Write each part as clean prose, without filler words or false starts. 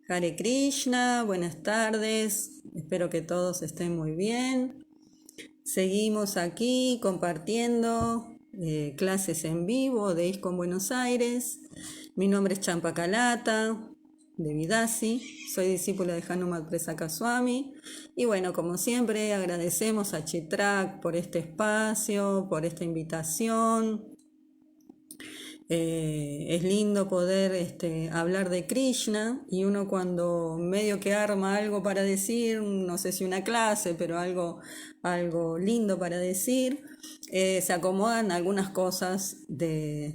Hare Krishna, buenas tardes, espero que todos estén muy bien. Seguimos aquí compartiendo clases en vivo de ISKCON Buenos Aires. Mi nombre es Champa Kalata, de Vidasi, soy discípula de Hanuman Presaka Swami. Y bueno, como siempre, agradecemos a Chitrak por este espacio, por esta invitación. Es lindo poder hablar de Krishna y uno cuando medio que arma algo para decir, no sé si una clase, pero algo lindo para decir, se acomodan algunas cosas de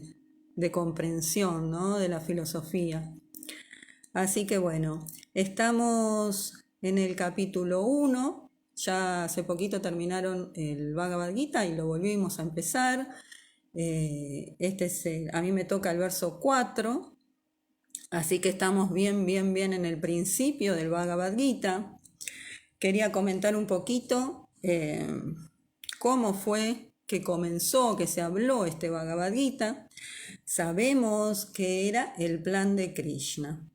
comprensión, ¿no? De la filosofía. Así que bueno, estamos en el capítulo 1, ya hace poquito terminaron el Bhagavad Gita y lo volvimos a empezar. A mí me toca el verso 4, así que estamos bien en el principio del Bhagavad Gita. Quería comentar un poquito cómo fue que comenzó, que se habló este Bhagavad Gita. Sabemos que era el plan de Krishna.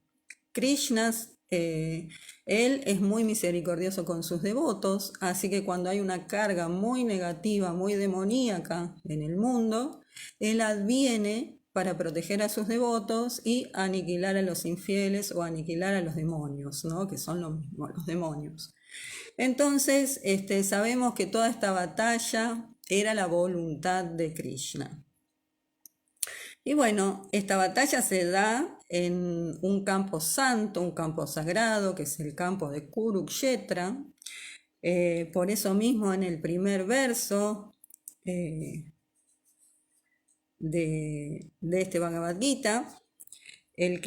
Krishna, él es muy misericordioso con sus devotos, así que cuando hay una carga muy negativa, muy demoníaca en el mundo, él adviene para proteger a sus devotos y aniquilar a los infieles o aniquilar a los demonios, ¿no? Que son lo mismo, los demonios. Entonces, sabemos que toda esta batalla era la voluntad de Krishna. Y bueno, esta batalla se da en un campo santo, un campo sagrado, que es el campo de Kurukshetra. Por eso mismo en el primer verso de este Bhagavad Gita,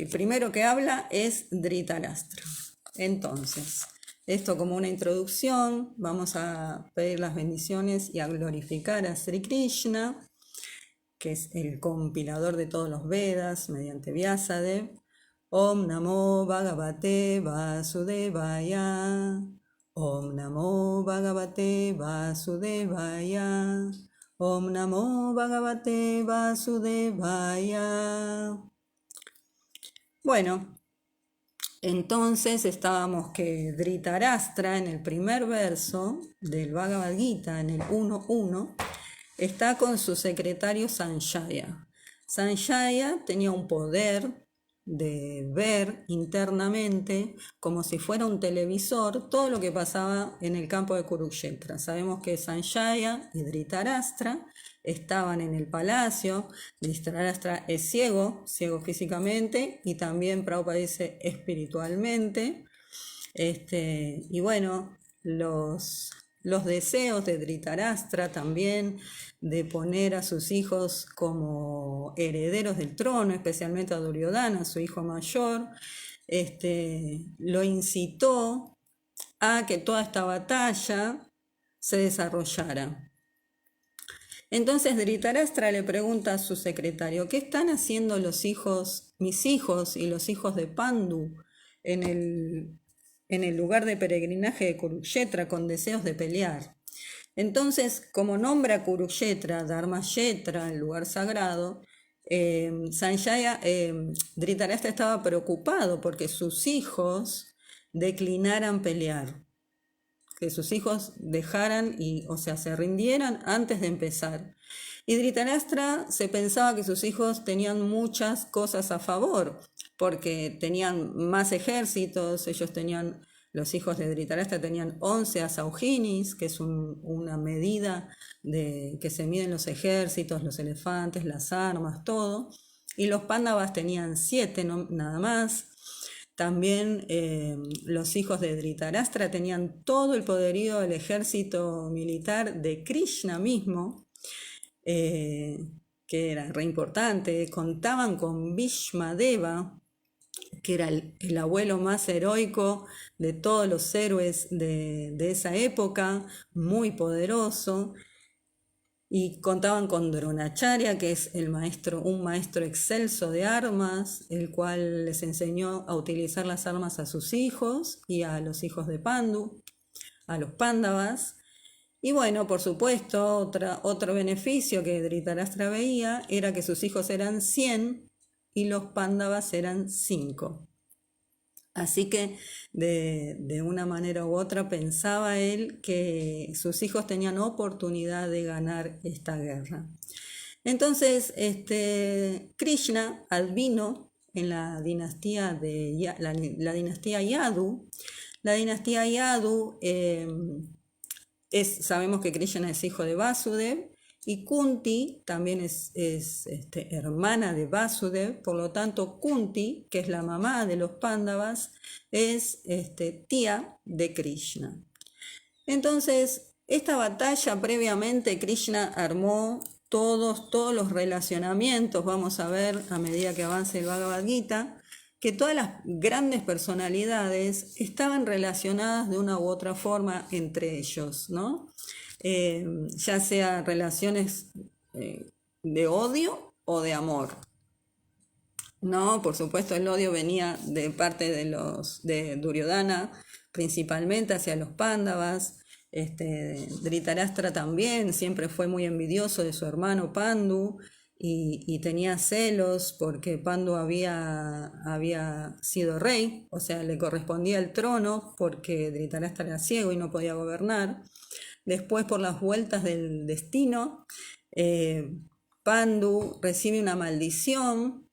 primero que habla es Dhritarashtra. Entonces, esto como una introducción, vamos a pedir las bendiciones y a glorificar a Sri Krishna, que es el compilador de todos los Vedas mediante Vyasadeva. Om Namo Bhagavate Vasudevaya. Om Namo Bhagavate Vasudevaya. Om Namo Bhagavate Vasudevaya. Bueno, entonces estábamos que Dhritarashtra en el primer verso del Bhagavad Gita, en el 1.1, está con su secretario Sanjaya. Sanjaya tenía un poder de ver internamente, como si fuera un televisor, todo lo que pasaba en el campo de Kurukshetra. Sabemos que Sanjaya y Dhritarashtra estaban en el palacio. Dhritarashtra es ciego físicamente y también Prabhupada dice espiritualmente. Y bueno, los deseos de Dhritarashtra también de poner a sus hijos como herederos del trono, especialmente a Duryodhana, su hijo mayor, lo incitó a que toda esta batalla se desarrollara. Entonces Dhritarashtra le pregunta a su secretario, ¿qué están haciendo mis hijos y los hijos de Pandu en el lugar de peregrinaje de Kurukshetra con deseos de pelear? Entonces, como nombra Kurukshetra, Dharmashetra, el lugar sagrado, Dhritarashtra estaba preocupado porque sus hijos declinaran pelear, que sus hijos dejaran se rindieran antes de empezar. Y Dhritarashtra se pensaba que sus hijos tenían muchas cosas a favor, porque tenían más ejércitos, los hijos de Dhritarashtra tenían 11 asauginis, que es una medida que se miden los ejércitos, los elefantes, las armas, todo. Y los Pándavas tenían 7 nada más. También los hijos de Dhritarashtra tenían todo el poderío del ejército militar de Krishna mismo, que era re importante. Contaban con Bhishmadeva, que era el abuelo más heroico de todos los héroes de esa época, muy poderoso. Y contaban con Dronacharya, que es un maestro excelso de armas, el cual les enseñó a utilizar las armas a sus hijos y a los hijos de Pandu, a los Pándavas. Y bueno, por supuesto, otro beneficio que Dhritarashtra veía era que sus hijos eran 100 y los Pándavas eran 5. Así que de una manera u otra pensaba él que sus hijos tenían oportunidad de ganar esta guerra. Entonces, Krishna advino en la dinastía la dinastía Yadu. La dinastía Yadu sabemos que Krishna es hijo de Vasudev y Kunti también es hermana de Vasudev, por lo tanto Kunti, que es la mamá de los Pándavas, es tía de Krishna. Entonces, esta batalla previamente Krishna armó todos los relacionamientos, vamos a ver a medida que avance el Bhagavad Gita, que todas las grandes personalidades estaban relacionadas de una u otra forma entre ellos, ¿no? Ya sea relaciones de odio o de amor. No, por supuesto el odio venía de parte de Duryodhana, principalmente hacia los Pándavas. Dhritarashtra también siempre fue muy envidioso de su hermano Pandu y tenía celos porque Pandu había sido rey, o sea, le correspondía el trono porque Dhritarashtra era ciego y no podía gobernar. Después, por las vueltas del destino, Pandu recibe una maldición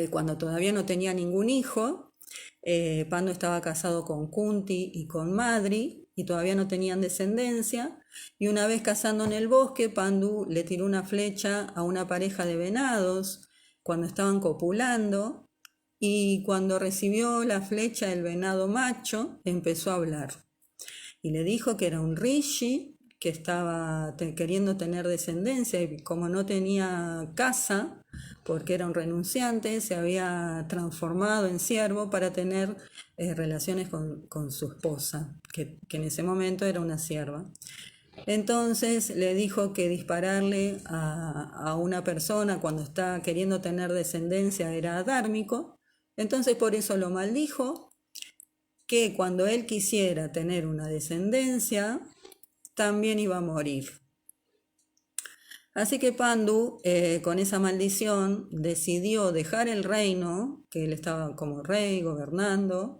cuando todavía no tenía ningún hijo. Pandu estaba casado con Kunti y con Madri y todavía no tenían descendencia, y una vez cazando en el bosque, Pandu le tiró una flecha a una pareja de venados cuando estaban copulando, y cuando recibió la flecha el venado macho empezó a hablar y le dijo que era un rishi que estaba queriendo tener descendencia, y como no tenía casa porque era un renunciante, se había transformado en siervo para tener relaciones con su esposa, que en ese momento era una sierva. Entonces le dijo que dispararle a una persona cuando está queriendo tener descendencia era adármico, entonces por eso lo maldijo, que cuando él quisiera tener una descendencia también iba a morir. Así que Pandu, con esa maldición, decidió dejar el reino, que él estaba como rey, gobernando,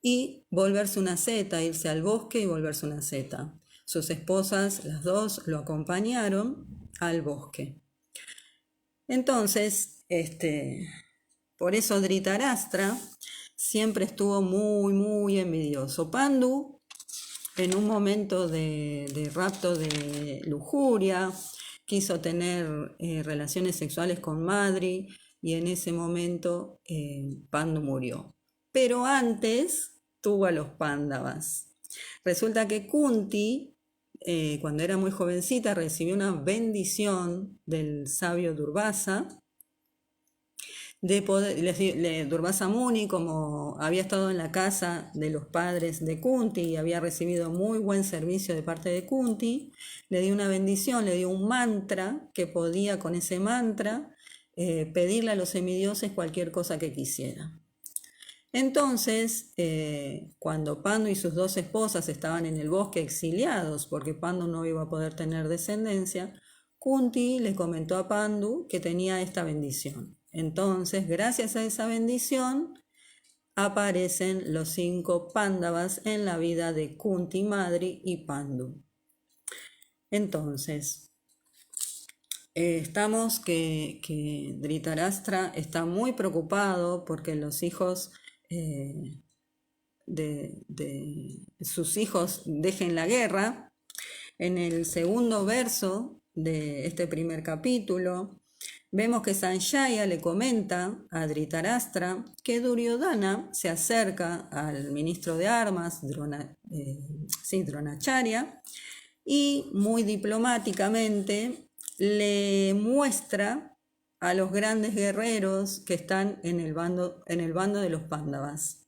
y volverse una asceta, irse al bosque y volverse una asceta. Sus esposas, las dos, lo acompañaron al bosque. Entonces, por eso Dhritarashtra siempre estuvo muy, muy envidioso. Pandu, en un momento de rapto de lujuria, quiso tener relaciones sexuales con Madri, y en ese momento Pandu murió. Pero antes tuvo a los Pándavas. Resulta que Kunti, cuando era muy jovencita, recibió una bendición del sabio Durvasa, Durvasa Muni, como había estado en la casa de los padres de Kunti y había recibido muy buen servicio de parte de Kunti, le dio una bendición, le dio un mantra que podía con ese mantra pedirle a los semidioses cualquier cosa que quisiera. Entonces, cuando Pandu y sus dos esposas estaban en el bosque exiliados porque Pandu no iba a poder tener descendencia, Kunti le comentó a Pandu que tenía esta bendición. Entonces, gracias a esa bendición, aparecen los 5 Pándavas en la vida de Kunti, Madri y Pandu. Entonces, estamos que Dhritarashtra está muy preocupado porque los hijos de sus hijos dejen la guerra. En el segundo verso de este primer capítulo, vemos que Sanjaya le comenta a Dhritarashtra que Duryodhana se acerca al ministro de armas, Dronacharya, y muy diplomáticamente le muestra a los grandes guerreros que están en el bando de los Pándavas.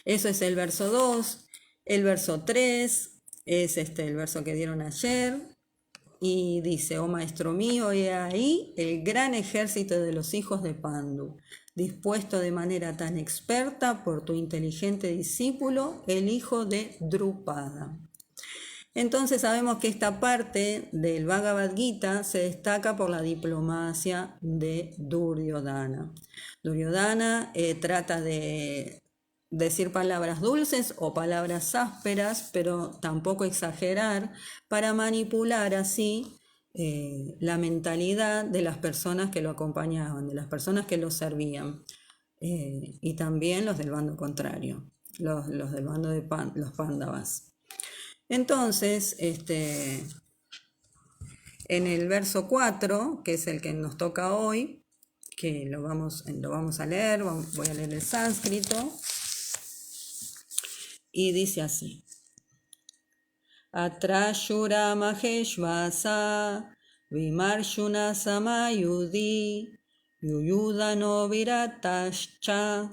Eso es el verso 2. El verso 3 es el verso que dieron ayer, y dice: oh maestro mío, he ahí el gran ejército de los hijos de Pandu, dispuesto de manera tan experta por tu inteligente discípulo, el hijo de Drupada. Entonces sabemos que esta parte del Bhagavad Gita se destaca por la diplomacia de Duryodhana. Duryodhana trata de decir palabras dulces o palabras ásperas, pero tampoco exagerar, para manipular así la mentalidad de las personas que lo acompañaban, de las personas que lo servían, y también los del bando contrario, los del bando de los Pándavas. Entonces, en el verso 4, que es el que nos toca hoy, que lo vamos a leer, voy a leer el sánscrito, y dice así: Atrashura Maheshvasa Vimarshuna Samayudi Yuyudano Viratascha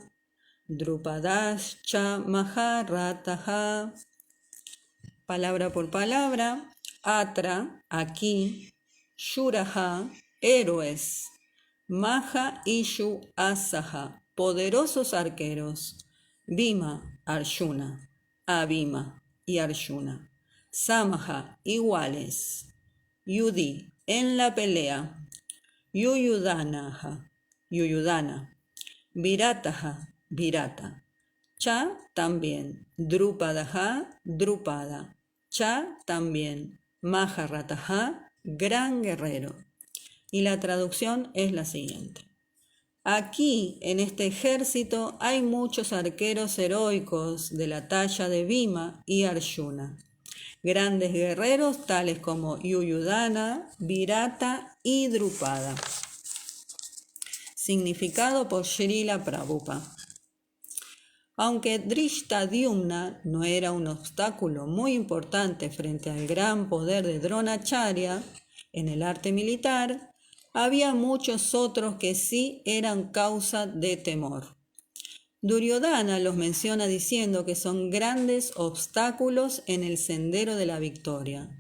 Drupadascha Maharataha. Palabra por palabra. Atra, aquí. Shuraha, héroes. Maha Ishu Asaha, poderosos arqueros. Bhima, Arjuna. Abhima y Arjuna. Samaha, iguales. Yudhi, en la pelea. Yuyudana. Virataha, Virata. Cha, también. Drupadaha, Drupada. Cha, también. Maharataha, gran guerrero. Y la traducción es la siguiente: aquí, en este ejército, hay muchos arqueros heroicos de la talla de Bhima y Arjuna. Grandes guerreros tales como Yuyudana, Virata y Drupada. Significado por Srila Prabhupada. Aunque Drishtadyumna no era un obstáculo muy importante frente al gran poder de Dronacharya en el arte militar, había muchos otros que sí eran causa de temor. Duryodhana los menciona diciendo que son grandes obstáculos en el sendero de la victoria,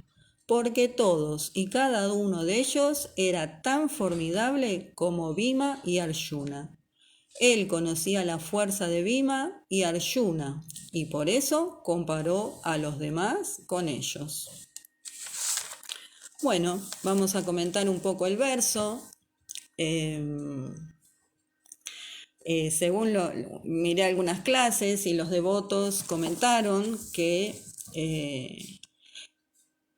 porque todos y cada uno de ellos era tan formidable como Bhima y Arjuna. Él conocía la fuerza de Bhima y Arjuna y por eso comparó a los demás con ellos. Bueno, vamos a comentar un poco el verso. Miré algunas clases y los devotos comentaron que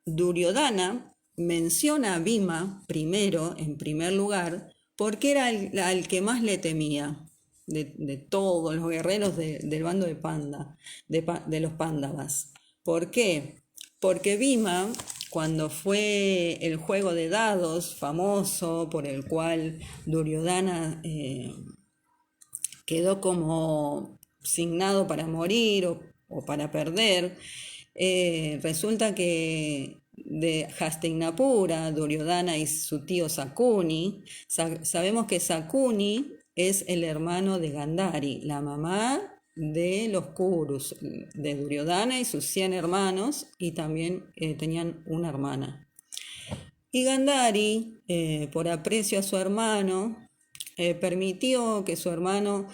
Duryodhana menciona a Bhima primero, en primer lugar, porque era al que más le temía de todos los guerreros del bando de los Pándavas. ¿Por qué? Porque Bhima, cuando fue el juego de dados famoso por el cual Duryodhana quedó como signado para morir o para perder, resulta que de Hastinapura, Duryodhana y su tío Sakuni, sabemos que Sakuni es el hermano de Gandhari, la mamá de los Kurus, de Duryodhana y sus 100 hermanos, y también tenían una hermana. Y Gandhari, por aprecio a su hermano, permitió que su hermano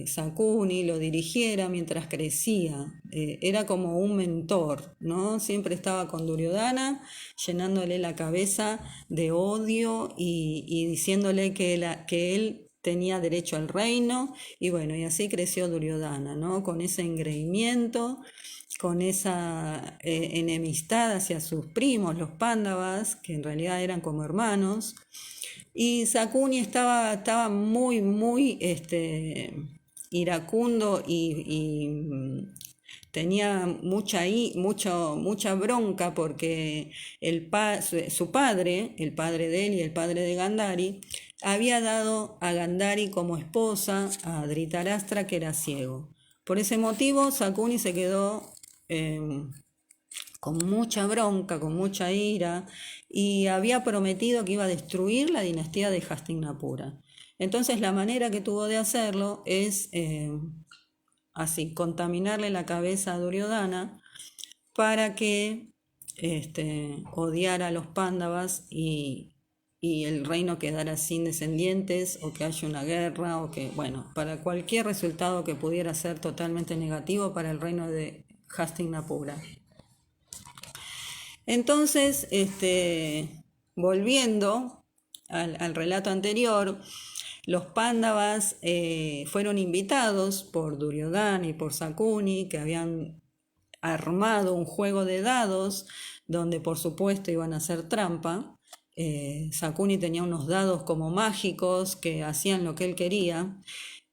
Sakuni lo dirigiera mientras crecía. Era como un mentor, ¿no? Siempre estaba con Duryodhana, llenándole la cabeza de odio y diciéndole que él tenía derecho al reino, y bueno, y así creció Duryodhana, ¿no? Con ese engreimiento, con esa enemistad hacia sus primos, los Pándavas, que en realidad eran como hermanos. Y Sakuni estaba muy, muy iracundo y tenía mucha bronca porque su padre, el padre de él y el padre de Gandhari, había dado a Gandhari como esposa a Dhritarashtra, que era ciego. Por ese motivo, Sakuni se quedó con mucha bronca, con mucha ira, y había prometido que iba a destruir la dinastía de Hastinapura. Entonces la manera que tuvo de hacerlo es así, contaminarle la cabeza a Duryodhana para que odiara a los Pándavas y el reino quedara sin descendientes, o que haya una guerra, o que, bueno, para cualquier resultado que pudiera ser totalmente negativo para el reino de Hastinapura. Entonces, volviendo al relato anterior, los Pándavas fueron invitados por Duryodhana y por Sakuni, que habían armado un juego de dados donde por supuesto iban a hacer trampa. Sakuni tenía unos dados como mágicos que hacían lo que él quería.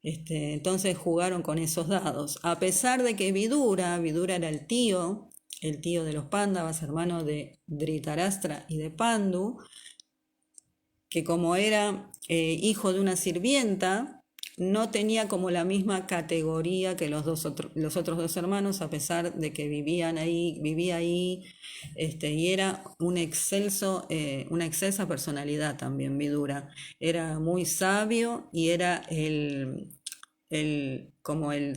Entonces jugaron con esos dados. A pesar de que Vidura era el tío de los Pándavas, hermano de Dhritarashtra y de Pandu, que como era hijo de una sirvienta, no tenía como la misma categoría que los otros dos hermanos, a pesar de que vivía ahí, y era una excelsa personalidad también, Vidura. Era muy sabio y era como el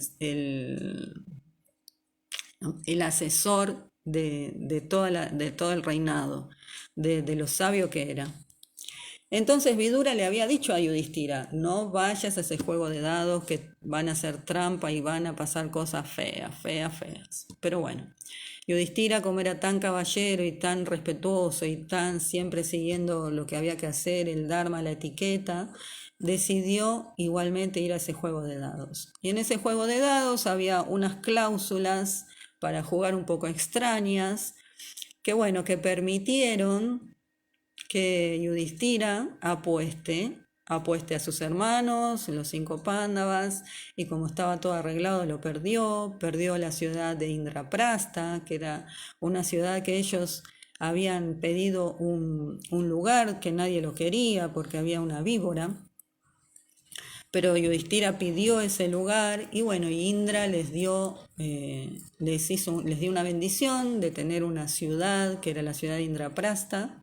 asesor de todo el reinado, de lo sabio que era. Entonces Vidura le había dicho a Yudhishthira, no vayas a ese juego de dados que van a hacer trampa y van a pasar cosas feas. Pero bueno, Yudhishthira, como era tan caballero y tan respetuoso y tan siempre siguiendo lo que había que hacer, el dharma, la etiqueta, decidió igualmente ir a ese juego de dados. Y en ese juego de dados había unas cláusulas para jugar un poco extrañas, que permitieron que Yudhishthira apueste a sus hermanos, los 5 Pándavas, y como estaba todo arreglado lo perdió la ciudad de Indraprasta, que era una ciudad que ellos habían pedido un lugar que nadie lo quería porque había una víbora, pero Yudhishthira pidió ese lugar y Indra les dio una bendición de tener una ciudad que era la ciudad de Indraprasta.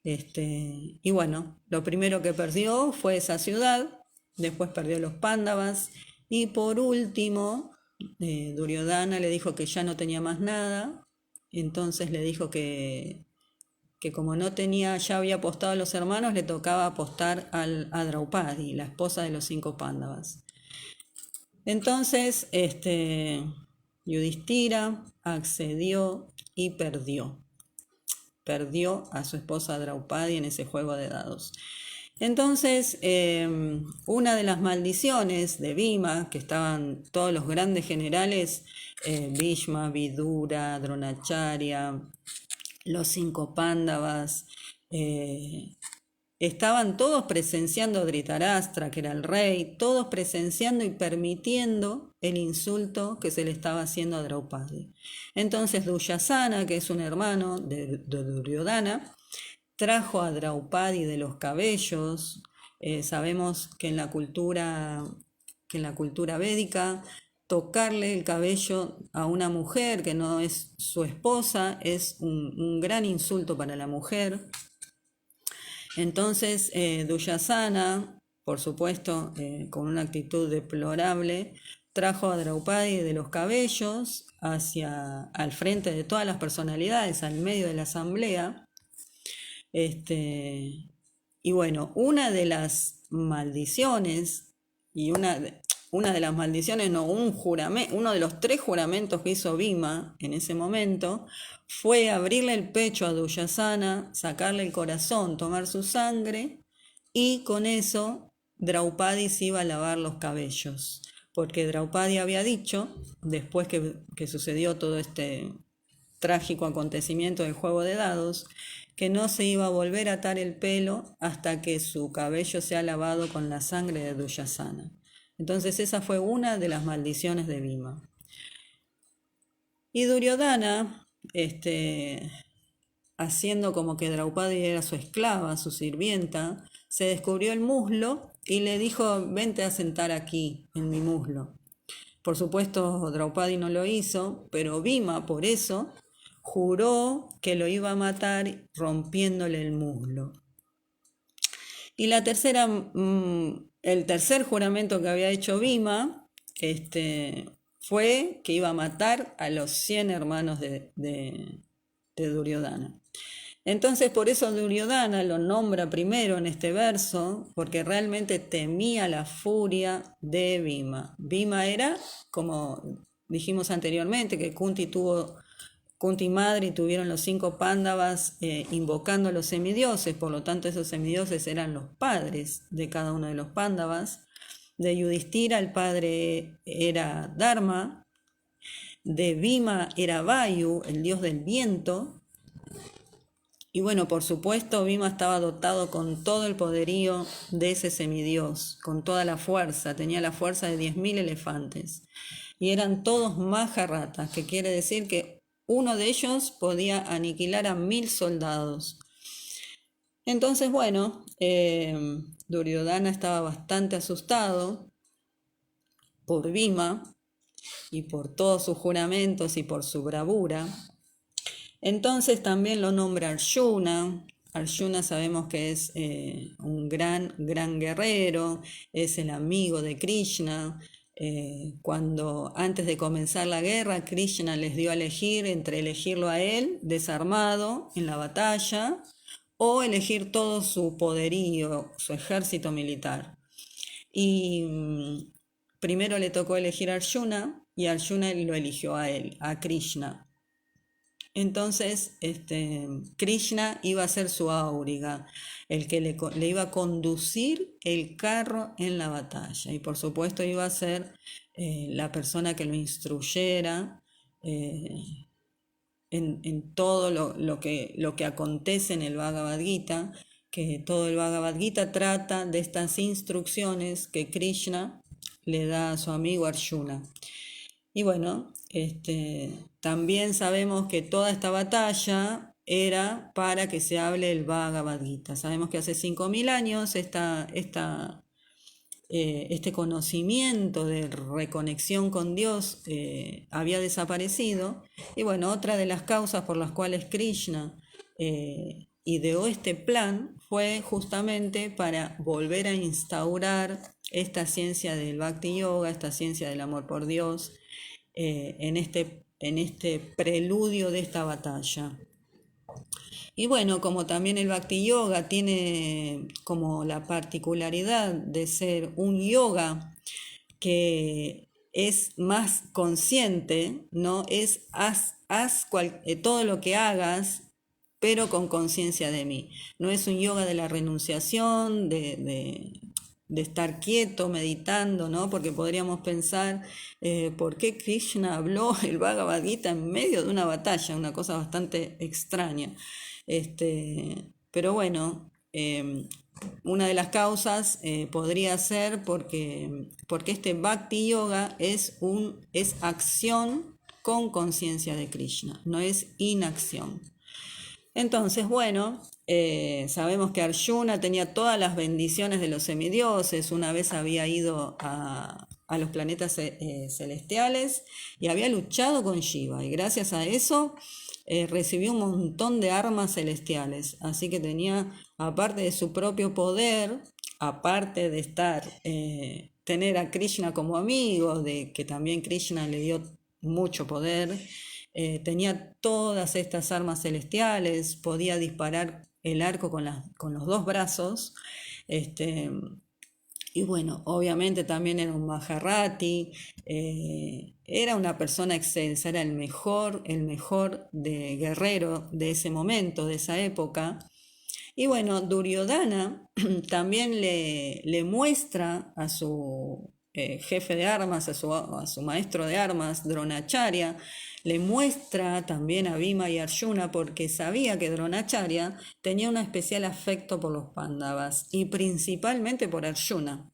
Lo primero que perdió fue esa ciudad, después perdió los Pándavas y por último Duryodhana le dijo que ya no tenía más nada, entonces le dijo que como ya había apostado a los hermanos, le tocaba apostar a Draupadi, la esposa de los 5 Pándavas. Entonces Yudhishthira accedió y perdió a su esposa Draupadi en ese juego de dados. Entonces, una de las maldiciones de Bhima, que estaban todos los grandes generales, Bhishma, Vidura, Dronacharya, los 5 Pándavas, estaban todos presenciando a Dhritarashtra, que era el rey, todos presenciando y permitiendo el insulto que se le estaba haciendo a Draupadi. Entonces Duryasana, que es un hermano de Duryodhana, trajo a Draupadi de los cabellos. Sabemos que en la cultura védica, tocarle el cabello a una mujer que no es su esposa es un gran insulto para la mujer. Entonces Duryasana, por supuesto, con una actitud deplorable, trajo a Draupadi de los cabellos al frente de todas las personalidades, al medio de la asamblea. Una de las maldiciones, uno de los 3 juramentos que hizo Bhima en ese momento fue abrirle el pecho a Duryasana, sacarle el corazón, tomar su sangre, y con eso Draupadi se iba a lavar los cabellos, porque Draupadi había dicho, después que sucedió todo este trágico acontecimiento del juego de dados, que no se iba a volver a atar el pelo hasta que su cabello sea lavado con la sangre de Duryasana. Entonces esa fue una de las maldiciones de Bhima. Y Duryodhana, haciendo como que Draupadi era su esclava, su sirvienta, se descubrió el muslo y le dijo, vente a sentar aquí, en mi muslo. Por supuesto, Draupadi no lo hizo, pero Bhima, por eso, juró que lo iba a matar rompiéndole el muslo. Y el tercer juramento que había hecho Bhima fue que iba a matar a los 100 hermanos de Duryodhana. Entonces, por eso Duryodhana lo nombra primero en este verso, porque realmente temía la furia de Bhima. Bhima era, como dijimos anteriormente, que Kunti tuvo Kunti y Madri tuvieron los 5 Pándavas invocando a los semidioses, por lo tanto esos semidioses eran los padres de cada uno de los Pándavas. De Yudhishthira el padre era Dharma, de Bhima era Vayu, el dios del viento, y bueno, por supuesto Bhima estaba dotado con todo el poderío de ese semidios, con toda la fuerza, tenía la fuerza de 10.000 elefantes, y eran todos Majáratas, que quiere decir que uno de ellos podía aniquilar a 1.000 soldados. Entonces, bueno, Duryodhana estaba bastante asustado por Bhima y por todos sus juramentos y por su bravura. Entonces también lo nombra Arjuna. Arjuna sabemos que es un gran guerrero, es el amigo de Krishna. Cuando antes de comenzar la guerra, Krishna les dio a elegir entre elegirlo a él desarmado en la batalla o elegir todo su poderío, su ejército militar. Y primero le tocó elegir a Arjuna y Arjuna lo eligió a él, a Krishna. Entonces, Krishna iba a ser su áuriga, el que le iba a conducir el carro en la batalla. Y por supuesto iba a ser la persona que lo instruyera en todo lo que acontece en el Bhagavad Gita, que todo el Bhagavad Gita trata de estas instrucciones que Krishna le da a su amigo Arjuna. Y bueno, también sabemos que toda esta batalla era para que se hable el Bhagavad Gita. Sabemos que hace 5.000 años este conocimiento de reconexión con Dios había desaparecido. Y bueno, otra de las causas por las cuales Krishna ideó este plan fue justamente para volver a instaurar esta ciencia del Bhakti Yoga, esta ciencia del amor por Dios, en este preludio de esta batalla. Y bueno, como también el Bhakti Yoga tiene como la particularidad de ser un yoga que es más consciente, ¿no? Es haz todo lo que hagas, pero con conciencia de mí. No es un yoga de la renunciación, de estar quieto, meditando, ¿no? Porque podríamos pensar, ¿por qué Krishna habló el Bhagavad Gita en medio de una batalla? Una cosa bastante extraña. Pero bueno, una de las causas podría ser porque este Bhakti Yoga es acción con conciencia de Krishna, no es inacción. Entonces, bueno, sabemos que Arjuna tenía todas las bendiciones de los semidioses, una vez había ido a los planetas celestiales y había luchado con Shiva, y gracias a eso recibió un montón de armas celestiales, así que tenía, aparte de su propio poder, aparte de tener a Krishna como amigo, de que también Krishna le dio mucho poder, tenía todas estas armas celestiales, podía disparar el arco con los 2 brazos, y bueno, obviamente también era un Maharati, era una persona excelsa, era el mejor de guerrero de ese momento, de esa época. Y bueno, Duryodhana también le muestra a su jefe de armas, a su maestro de armas, Dronacharya, le muestra también a Bhima y Arjuna porque sabía que Dronacharya tenía un especial afecto por los Pándavas y principalmente por Arjuna.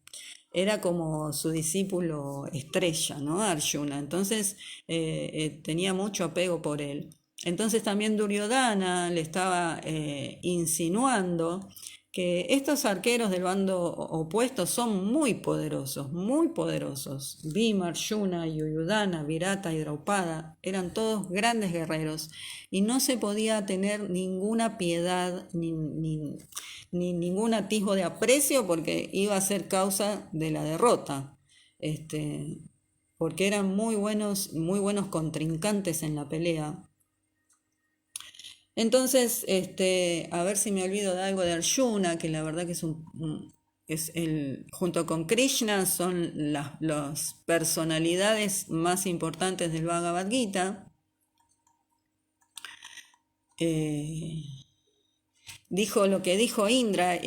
Era como su discípulo estrella, ¿no? Arjuna. Entonces tenía mucho apego por él. Entonces también Duryodhana le estaba insinuando que estos arqueros del bando opuesto son muy poderosos, muy poderosos. Bhima, Arjuna, Yuyudhana, Virata y Draupada eran todos grandes guerreros y no se podía tener ninguna piedad ni ningún atisbo de aprecio porque iba a ser causa de la derrota. Porque eran muy buenos contrincantes en la pelea. Entonces, a ver si me olvido de algo de Arjuna, que la verdad que junto con Krishna son las personalidades más importantes del Bhagavad Gita. eh, dijo lo que dijo Indra.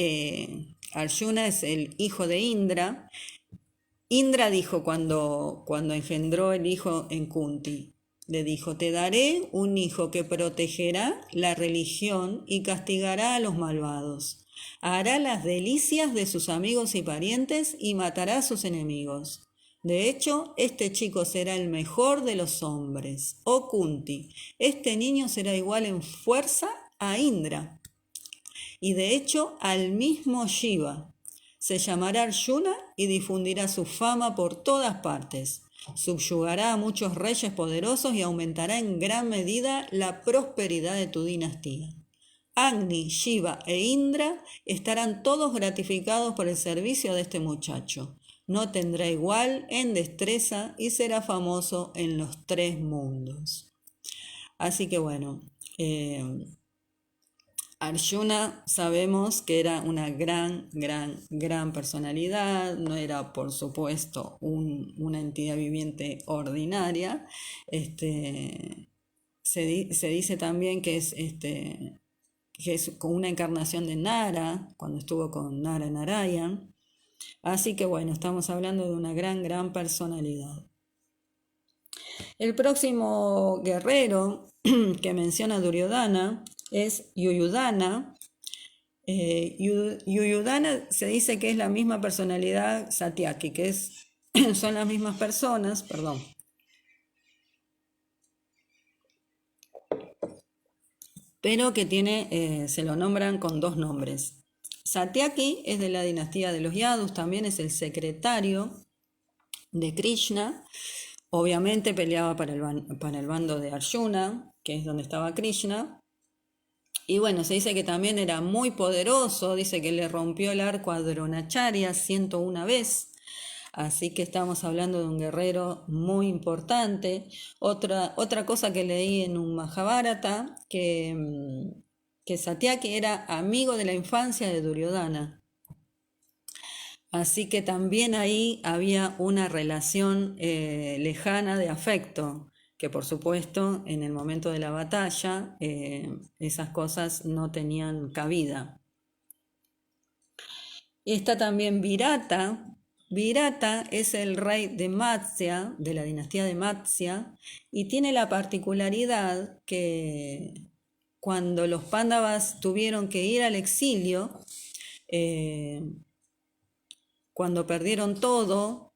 Arjuna es el hijo de Indra. Indra dijo cuando engendró el hijo en Kunti, le dijo: te daré un hijo que protegerá la religión y castigará a los malvados. Hará las delicias de sus amigos y parientes y matará a sus enemigos. De hecho, este chico será el mejor de los hombres. Oh Kunti, este niño será igual en fuerza a Indra y de hecho al mismo Shiva. Se llamará Arjuna y difundirá su fama por todas partes. Subyugará a muchos reyes poderosos y aumentará en gran medida la prosperidad de tu dinastía. Agni, Shiva e Indra estarán todos gratificados por el servicio de este muchacho. No tendrá igual en destreza y será famoso en los 3 mundos. Así que bueno, Arjuna sabemos que era una gran personalidad, no era por supuesto una entidad viviente ordinaria. Se dice también que es como una encarnación de Nara, cuando estuvo con Nara Narayan. Así que bueno, estamos hablando de una gran personalidad. El próximo guerrero que menciona Duryodhana es Yuyudhana. Yuyudhana se dice que es la misma personalidad Satyaki, son las mismas personas, perdón. Pero que se lo nombran con 2 nombres. Satyaki es de la dinastía de los Yadus, también es el secretario de Krishna. Obviamente peleaba para el bando de Arjuna, que es donde estaba Krishna. Y bueno, se dice que también era muy poderoso, dice que le rompió el arco a Dronacharya 101 veces. Así que estamos hablando de un guerrero muy importante. Otra cosa que leí en un Mahabharata, que Satyaki era amigo de la infancia de Duryodhana. Así que también ahí había una relación lejana de afecto, que por supuesto en el momento de la batalla esas cosas no tenían cabida. Y está también Virata. Virata es el rey de Matsya, de la dinastía de Matsya, y tiene la particularidad que cuando los Pándavas tuvieron que ir al exilio, cuando perdieron todo,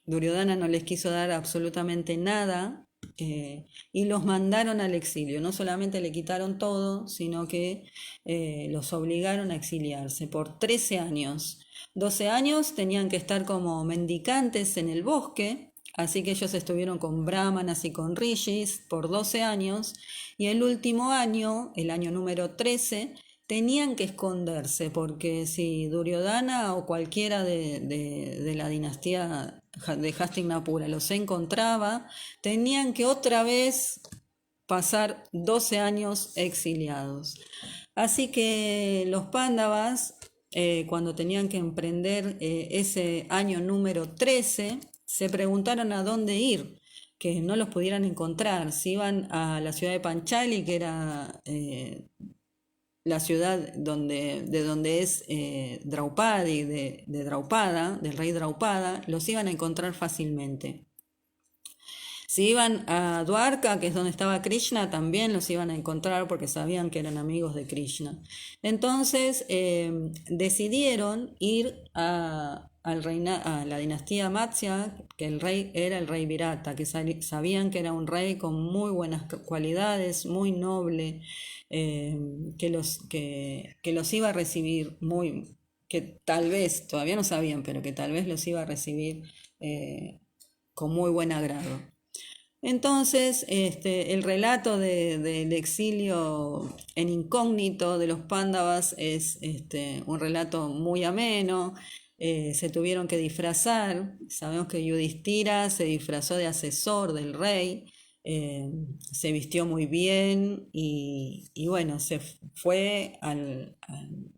Duryodhana no les quiso dar absolutamente nada y los mandaron al exilio. No solamente le quitaron todo, sino que los obligaron a exiliarse por 13 años. 12 años tenían que estar como mendicantes en el bosque, así que ellos estuvieron con brahmanas y con rishis por 12 años, y el último año, el año número 13, tenían que esconderse, porque si Duryodhana o cualquiera de la dinastía de Hastinapura los encontraba, tenían que otra vez pasar 12 años exiliados. Así que los Pándavas, cuando tenían que emprender ese año número 13, se preguntaron a dónde ir, que no los pudieran encontrar. Si iban a la ciudad de Panchali, que era la ciudad de donde es Draupadi, de Draupada, del rey Draupada, los iban a encontrar fácilmente. Si iban a Dwarka, que es donde estaba Krishna, también los iban a encontrar porque sabían que eran amigos de Krishna. Entonces decidieron ir a la dinastía Matsya, que el rey era el rey Virata, que sabían que era un rey con muy buenas cualidades, muy noble, que los iba a recibir que tal vez, todavía no sabían, pero que tal vez los iba a recibir con muy buen agrado. Entonces, el relato del exilio en incógnito de los Pándavas es un relato muy ameno. Se tuvieron que disfrazar. Sabemos que Yudhishthira se disfrazó de asesor del rey, se vistió muy bien y bueno, se fue al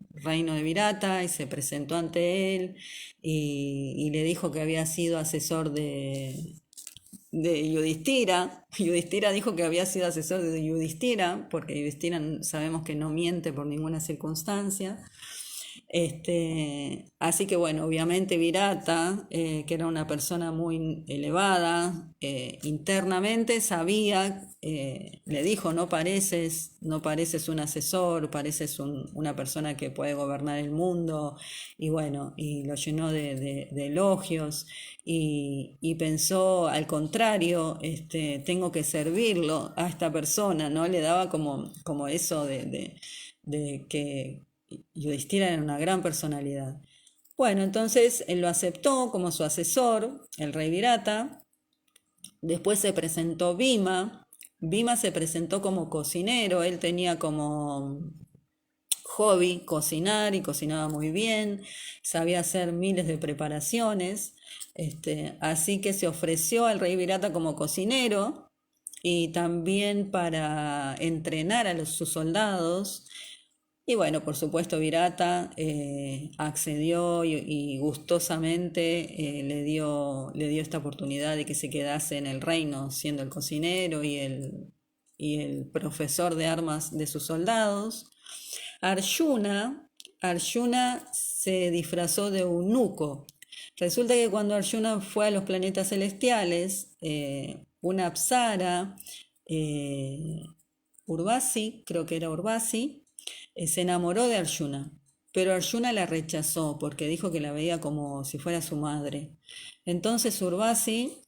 reino de Virata y se presentó ante él y le dijo que había sido asesor de de Yudhishthira. Yudhishthira dijo que había sido asesor de Yudhishthira, porque Yudhishthira sabemos que no miente por ninguna circunstancia. Así que bueno, obviamente Virata, que era una persona muy elevada, internamente sabía, le dijo, no pareces un asesor, pareces una persona que puede gobernar el mundo, y bueno, y lo llenó de elogios, y pensó al contrario, tengo que servirlo a esta persona, ¿no? Le daba como eso de que Yudhishthira era una gran personalidad. Bueno, entonces él lo aceptó como su asesor, el rey Virata. Después se presentó Bhima. Bhima se presentó como cocinero, él tenía como hobby cocinar y cocinaba muy bien, sabía hacer miles de preparaciones, así que se ofreció al rey Virata como cocinero y también para entrenar a sus soldados. Y bueno, por supuesto, Virata accedió y gustosamente le dio esta oportunidad de que se quedase en el reino siendo el cocinero y el profesor de armas de sus soldados. Arjuna se disfrazó de eunuco. Resulta que cuando Arjuna fue a los planetas celestiales, una apsara, Urvasi, creo que era Urvasi, se enamoró de Arjuna, pero Arjuna la rechazó porque dijo que la veía como si fuera su madre. Entonces Urvasi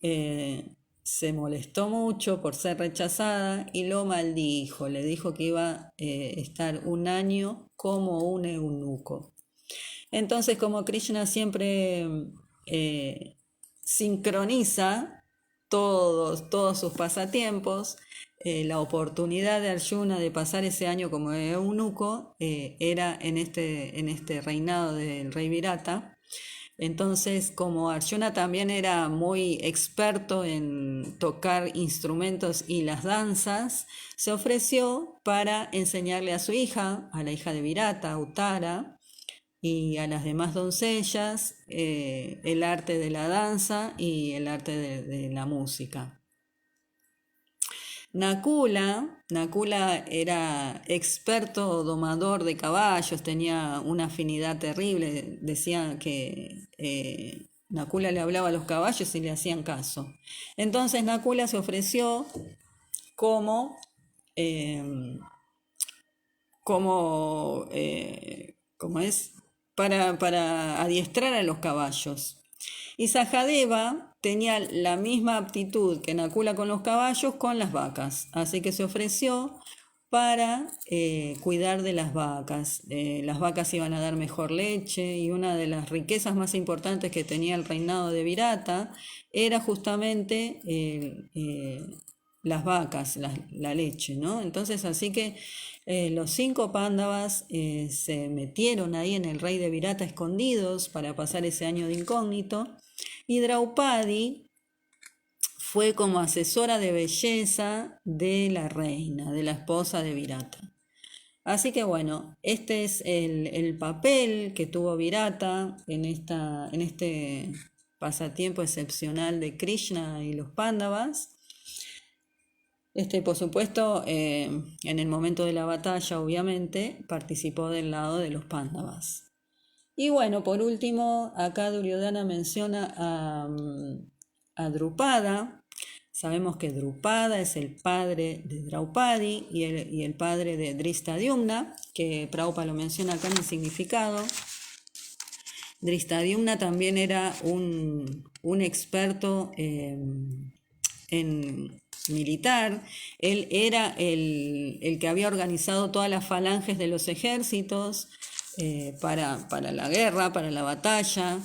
se molestó mucho por ser rechazada y lo maldijo, le dijo que iba a estar un año como un eunuco. Entonces, como Krishna siempre sincroniza todos sus pasatiempos, la oportunidad de Arjuna de pasar ese año como eunuco era en este reinado del rey Virata. Entonces, como Arjuna también era muy experto en tocar instrumentos y las danzas, se ofreció para enseñarle a su hija, a la hija de Virata, Uttara, y a las demás doncellas el arte de la danza y el arte de la música. Nakula era experto domador de caballos, tenía una afinidad terrible, decía que Nakula le hablaba a los caballos y le hacían caso. Entonces Nakula se ofreció como, eh, como es, para adiestrar a los caballos. Y Sajadeva tenía la misma aptitud que Nakula con los caballos con las vacas, así que se ofreció para cuidar de las vacas. Las vacas iban a dar mejor leche y una de las riquezas más importantes que tenía el reinado de Virata era justamente las vacas, la leche, ¿no? Entonces así que los 5 pándavas se metieron ahí en el rey de Virata escondidos para pasar ese año de incógnito, y Draupadi fue como asesora de belleza de la reina, de la esposa de Virata. Así que bueno, este es el papel que tuvo Virata en este pasatiempo excepcional de Krishna y los pándavas. Por supuesto, en el momento de la batalla, obviamente, participó del lado de los pándavas. Y bueno, por último, acá Duryodhana menciona a Drupada. Sabemos que Drupada es el padre de Draupadi y el padre de Drishtadyumna, que Prabhupada lo menciona acá en el significado. Drishtadyumna también era un experto en militar. Él era el que había organizado todas las falanges de los ejércitos para la guerra, para la batalla,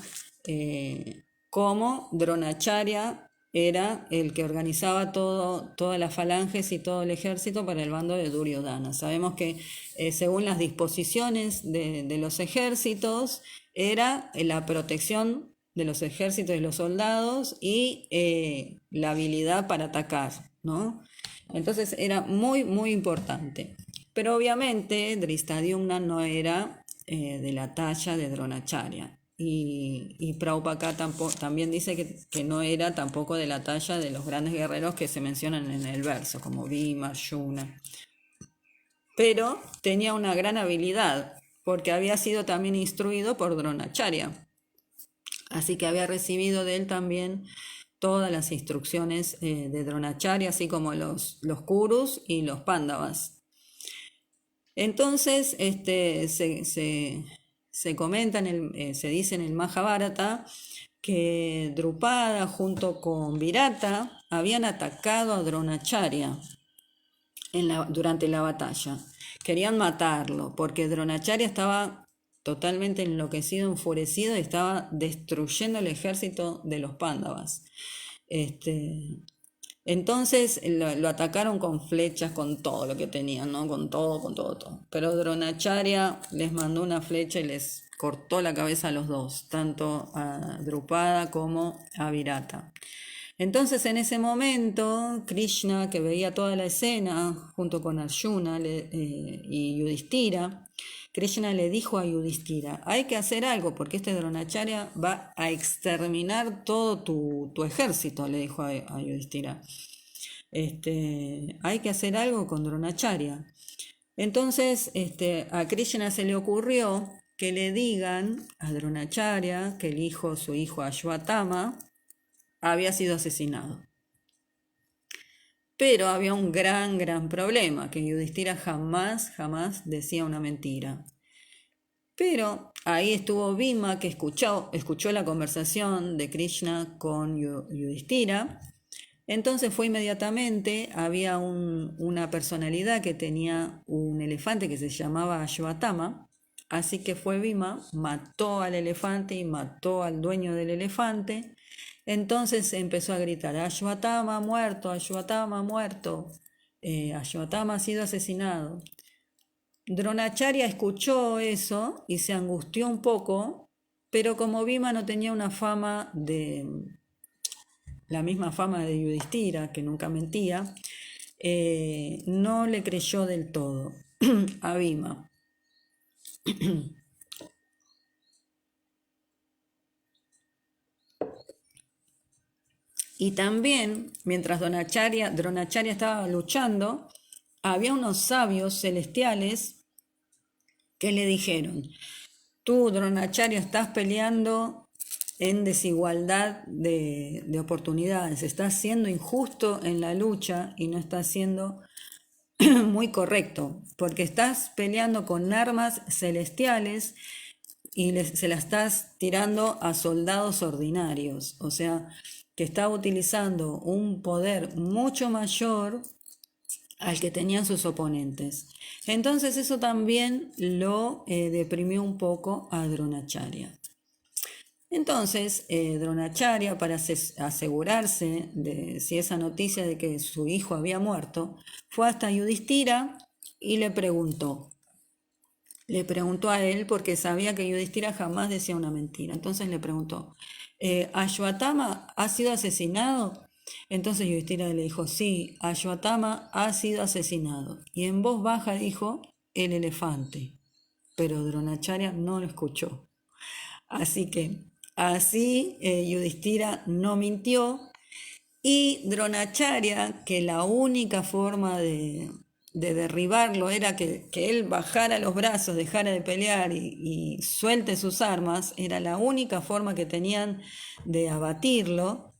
como Dronacharya era el que organizaba todas las falanges y todo el ejército para el bando de Duryodhana. Sabemos que según las disposiciones de los ejércitos era la protección de los ejércitos y los soldados y la habilidad para atacar, ¿no? Entonces era muy, muy importante. Pero obviamente Drishtadyumna no era de la talla de Dronacharya. y Prabhupada acá también dice que no era tampoco de la talla de los grandes guerreros que se mencionan en el verso, como Bhima, Arjuna. Pero tenía una gran habilidad, porque había sido también instruido por Dronacharya. Así que había recibido de él también todas las instrucciones de Dronacharya, así como los Kurus y los Pándavas. Entonces, se comenta, se dice en el Mahabharata que Drupada junto con Virata habían atacado a Dronacharya durante la batalla. Querían matarlo porque Dronacharya estaba totalmente enloquecido, enfurecido y estaba destruyendo el ejército de los Pándavas. Entonces lo atacaron con flechas, con todo lo que tenían, ¿no? Con todo. Pero Dronacharya les mandó una flecha y les cortó la cabeza a los dos, tanto a Drupada como a Virata. Entonces en ese momento Krishna, que veía toda la escena junto con Arjuna y Yudhishthira, Krishna le dijo a Yudhishthira, hay que hacer algo porque este Dronacharya va a exterminar todo tu ejército, le dijo a Yudhishthira. Hay que hacer algo con Dronacharya. Entonces a Krishna se le ocurrió que le digan a Dronacharya que su hijo Ashwatthama, había sido asesinado. Pero había un gran problema, que Yudhishthira jamás decía una mentira. Pero ahí estuvo Bhima, que escuchó la conversación de Krishna con Yudhishthira. Entonces fue inmediatamente, había una personalidad que tenía un elefante que se llamaba Ashwatthama. Así que fue Bhima, mató al elefante y mató al dueño del elefante. Entonces empezó a gritar, Ashwatthama muerto, Ashwatthama muerto, Ashwatthama ha sido asesinado. Dronacharya escuchó eso y se angustió un poco, pero como Bhima no tenía la misma fama de Yudhishthira, que nunca mentía, no le creyó del todo a Bhima. Y también, mientras Dronacharya estaba luchando, había unos sabios celestiales que le dijeron, tú, Dronacharya, estás peleando en desigualdad de oportunidades, estás siendo injusto en la lucha y no estás siendo muy correcto, porque estás peleando con armas celestiales y se las estás tirando a soldados ordinarios, o sea, que está utilizando un poder mucho mayor al que tenían sus oponentes. Entonces eso también lo deprimió un poco a Dronacharya. Entonces Dronacharya, para asegurarse de si esa noticia de que su hijo había muerto, fue hasta Yudhishthira y le preguntó a él porque sabía que Yudhishthira jamás decía una mentira. Entonces le preguntó, ¿Ashwatthama ha sido asesinado? Entonces Yudhishthira le dijo, sí, Ashwatthama ha sido asesinado. Y en voz baja dijo, el elefante. Pero Dronacharya no lo escuchó. Así que así Yudhishthira no mintió. Y Dronacharya, que la única forma de derribarlo era que él bajara los brazos, dejara de pelear y suelte sus armas, era la única forma que tenían de abatirlo,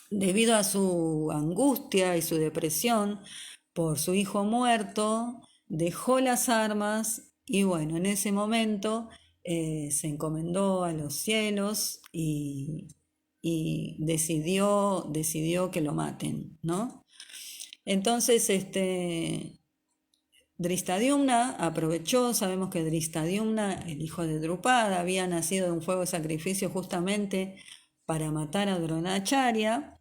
debido a su angustia y su depresión por su hijo muerto, dejó las armas y bueno, en ese momento se encomendó a los cielos y decidió que lo maten, ¿no? Entonces, Drishtadyumna aprovechó, sabemos que Drishtadyumna, el hijo de Drupada, había nacido de un fuego de sacrificio justamente para matar a Dronacharya,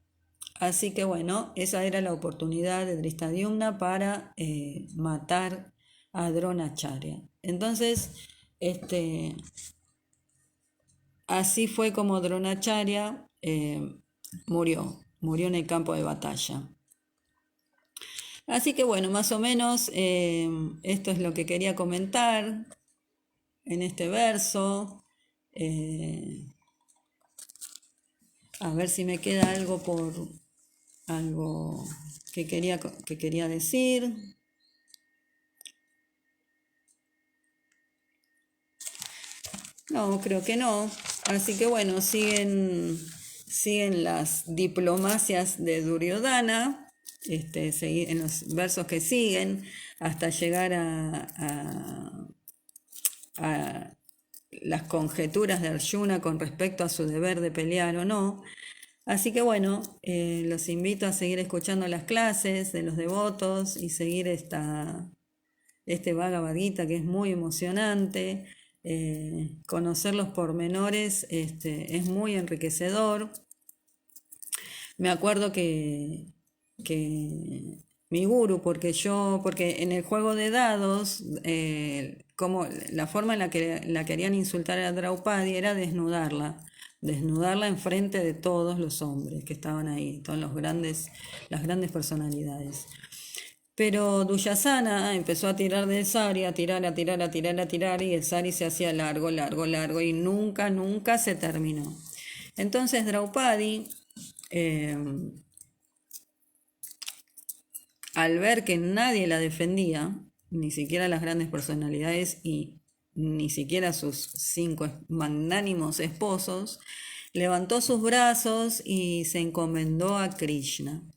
así que bueno, esa era la oportunidad de Drishtadyumna para matar a Dronacharya. Entonces, así fue como Dronacharya murió en el campo de batalla. Así que bueno, más o menos esto es lo que quería comentar en este verso. A ver si me queda algo que quería decir. No, creo que no. Así que bueno, siguen las diplomacias de Duryodhana, en los versos que siguen, hasta llegar a las conjeturas de Arjuna con respecto a su deber de pelear o no. Así que bueno, los invito a seguir escuchando las clases de los devotos y seguir este Bhagavad Gita que es muy emocionante. Conocer los pormenores es muy enriquecedor. Me acuerdo que mi guru, porque en el juego de dados, como la forma en la que la querían insultar a Draupadi era desnudarla enfrente de todos los hombres que estaban ahí, todas las grandes personalidades. Pero Duryodhana empezó a tirar del sari, a tirar, a tirar, a tirar, a tirar, y el sari se hacía largo, largo, largo, y nunca, nunca se terminó. Entonces Draupadi, al ver que nadie la defendía, ni siquiera las grandes personalidades y ni siquiera sus 5 magnánimos esposos, levantó sus brazos y se encomendó a Krishna.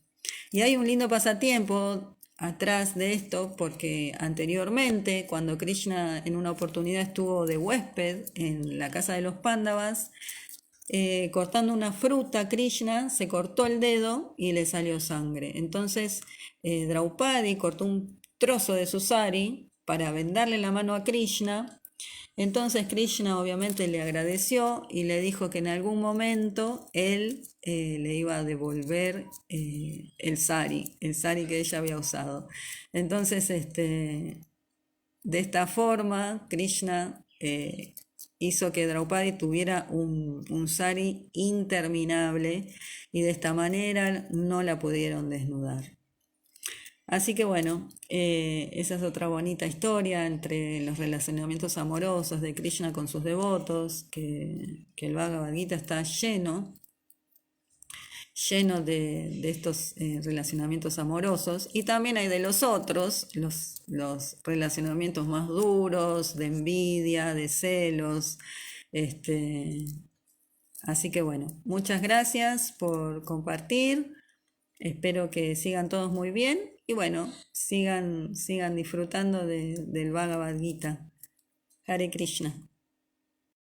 Y hay un lindo pasatiempo atrás de esto, porque anteriormente, cuando Krishna en una oportunidad estuvo de huésped en la casa de los Pándavas, cortando una fruta, Krishna se cortó el dedo y le salió sangre. Entonces Draupadi cortó un trozo de su sari para vendarle la mano a Krishna. Entonces Krishna obviamente le agradeció y le dijo que en algún momento él le iba a devolver el sari que ella había usado. Entonces, de esta forma, Krishna hizo que Draupadi tuviera un sari interminable y de esta manera no la pudieron desnudar. Así que bueno, esa es otra bonita historia entre los relacionamientos amorosos de Krishna con sus devotos, que el Bhagavad Gita está lleno de estos relacionamientos amorosos, y también hay de los otros, los relacionamientos más duros, de envidia, de celos. Así que bueno, muchas gracias por compartir. Espero que sigan todos muy bien y bueno, sigan disfrutando del Bhagavad Gita. Hare Krishna.